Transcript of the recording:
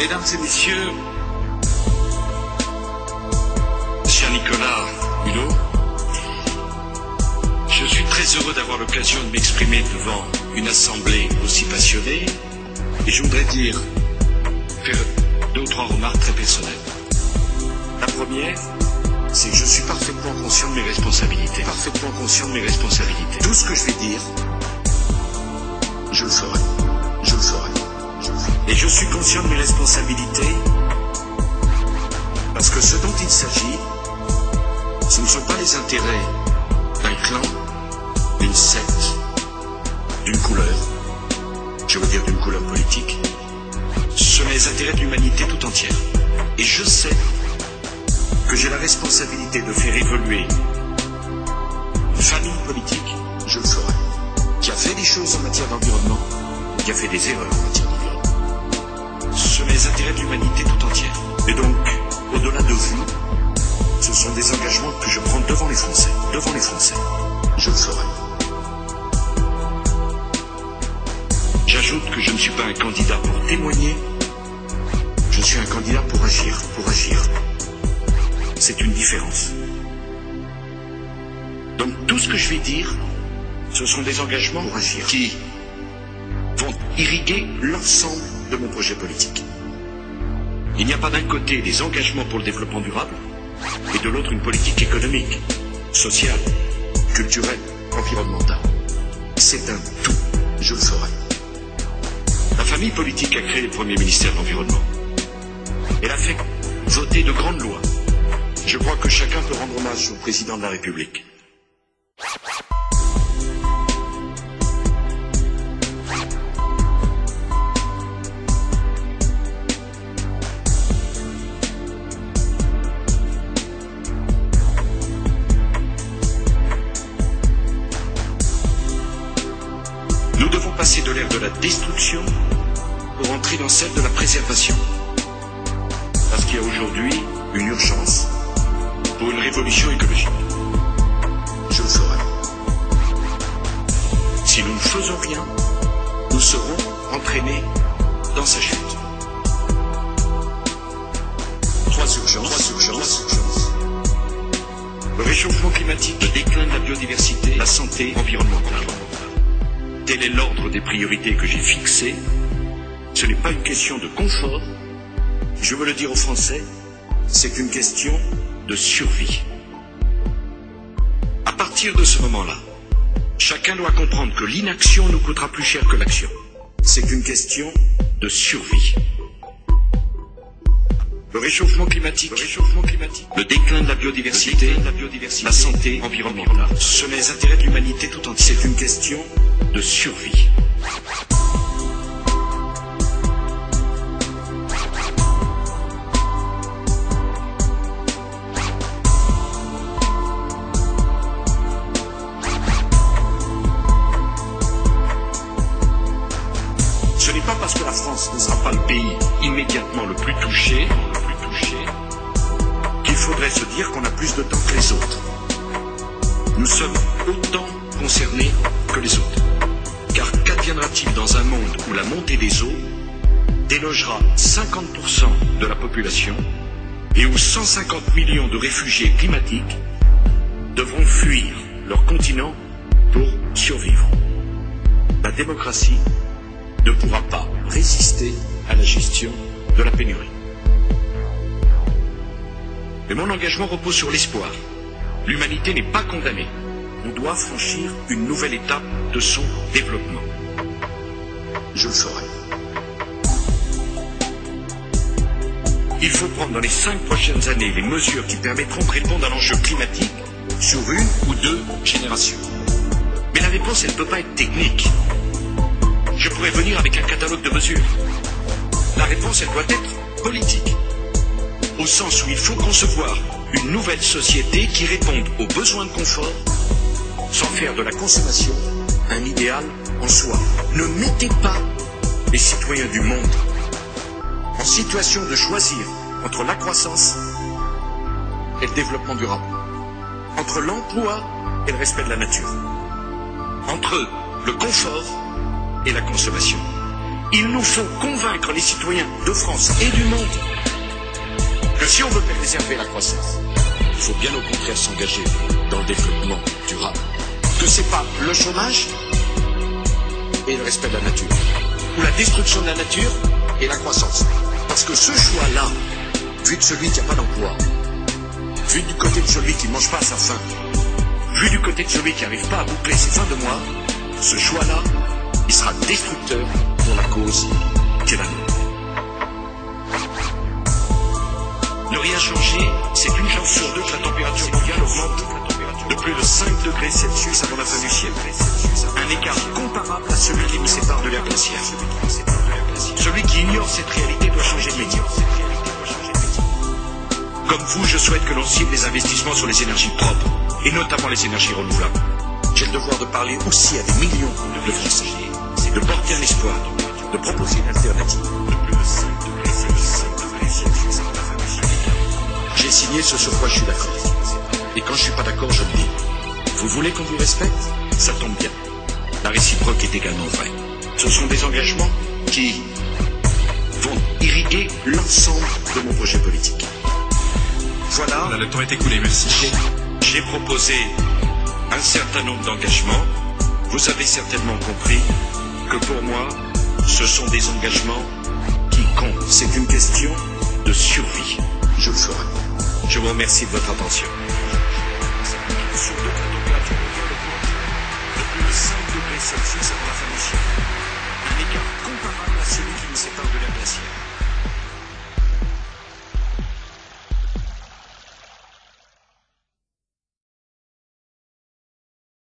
Mesdames et messieurs, cher Nicolas Hulot, je suis très heureux d'avoir l'occasion de m'exprimer devant une assemblée aussi passionnée et je voudrais faire 2 ou 3 remarques très personnelles. La première, c'est que je suis parfaitement conscient de mes responsabilités. Parfaitement conscient de mes responsabilités. Tout ce que je vais dire, je le ferai. Je le ferai. Et je suis conscient de mes responsabilités parce que ce dont il s'agit, ce ne sont pas les intérêts d'un clan, d'une secte, d'une couleur, je veux dire d'une couleur politique, ce sont les intérêts de l'humanité tout entière. Et je sais que j'ai la responsabilité de faire évoluer une famille politique, je le ferai, qui a fait des choses en matière d'environnement, qui a fait des erreurs en matière d'environnement. Ce sont les intérêts de l'humanité tout entière. Et donc, au-delà de vous, ce sont des engagements que je prends devant les Français. Devant les Français. Je le ferai. J'ajoute que je ne suis pas un candidat pour témoigner. Je suis un candidat pour agir. Pour agir. C'est une différence. Donc tout ce que je vais dire, ce sont des engagements pour agir qui vont irriguer l'ensemble de mon projet politique. Il n'y a pas d'un côté des engagements pour le développement durable et de l'autre une politique économique, sociale, culturelle, environnementale. C'est un tout. Je le ferai. La famille politique a créé le premier ministère de l'Environnement. Elle a fait voter de grandes lois. Je crois que chacun peut rendre hommage au président de la République. Nous devons passer de l'ère de la destruction pour entrer dans celle de la préservation. Parce qu'il y a aujourd'hui une urgence pour une révolution écologique. Je le ferai. Si nous ne faisons rien, nous serons entraînés dans sa chute. 3 urgences. Le réchauffement climatique, le déclin de la biodiversité, la santé environnementale. Tel est l'ordre des priorités que j'ai fixées. Ce n'est pas une question de confort. Je veux le dire aux Français, c'est une question de survie. À partir de ce moment-là, chacun doit comprendre que l'inaction nous coûtera plus cher que l'action. C'est une question de survie. Le réchauffement climatique, le déclin de la biodiversité, la santé environnementale. Ce sont les intérêts de l'humanité tout entière. C'est une question de survie. Ce n'est pas parce que la France ne sera pas le pays immédiatement le plus touché, qu'il faudrait se dire qu'on a plus de temps que les autres. Nous sommes autant concernés que les autres. Car qu'adviendra-t-il dans un monde où la montée des eaux délogera 50% de la population et où 150 millions de réfugiés climatiques devront fuir leur continent pour survivre? La démocratie ne pourra pas résister à la gestion de la pénurie. Mais mon engagement repose sur l'espoir. L'humanité n'est pas condamnée. On doit franchir une nouvelle étape de son développement. Je le ferai. Il faut prendre dans les 5 prochaines années les mesures qui permettront de répondre à l'enjeu climatique sur 1 ou 2 générations. Mais la réponse, elle ne peut pas être technique. Je pourrais venir avec un catalogue de mesures. La réponse, elle doit être politique. Au sens où il faut concevoir une nouvelle société qui réponde aux besoins de confort sans faire de la consommation un idéal en soi. Ne mettez pas les citoyens du monde en situation de choisir entre la croissance et le développement durable, entre l'emploi et le respect de la nature, entre le confort et la consommation. Il nous faut convaincre les citoyens de France et du monde que si on veut préserver la croissance, il faut bien au contraire s'engager dans le développement durable. Que c'est pas le chômage et le respect de la nature, ou la destruction de la nature et la croissance. Parce que ce choix-là, vu de celui qui n'a pas d'emploi, vu du côté de celui qui ne mange pas à sa faim, vu du côté de celui qui n'arrive pas à boucler ses fins de mois, ce choix-là, il sera destructeur pour la cause qui est la nôtre. Ne rien changer, c'est une chance sur deux que la température mondiale augmente de plus de 5 degrés Celsius avant la fin du siècle. Un écart comparable à celui qui nous sépare de l'ère glaciaire. Celui qui ignore cette réalité doit changer de métier. Comme vous, je souhaite que l'on cible les investissements sur les énergies propres, et notamment les énergies renouvelables. J'ai le devoir de parler aussi à des millions de Français, de porter un espoir, de proposer une alternative. J'ai signé ce sur quoi je suis d'accord. Et quand je suis pas d'accord, je le dis. Vous voulez qu'on vous respecte? Ça tombe bien. La réciproque est également vraie. Ce sont des engagements qui vont irriguer l'ensemble de mon projet politique. Voilà. Là, le temps est écoulé, merci. J'ai proposé un certain nombre d'engagements. Vous avez certainement compris que pour moi, ce sont des engagements qui comptent. C'est une question de survie. Je le ferai. Je vous remercie de votre attention. Sur d'autres températures de plus de 5 degrés Celsius avant la fin du siècle. Un écart comparable à celui qui nous sépare de l'ère glaciaire.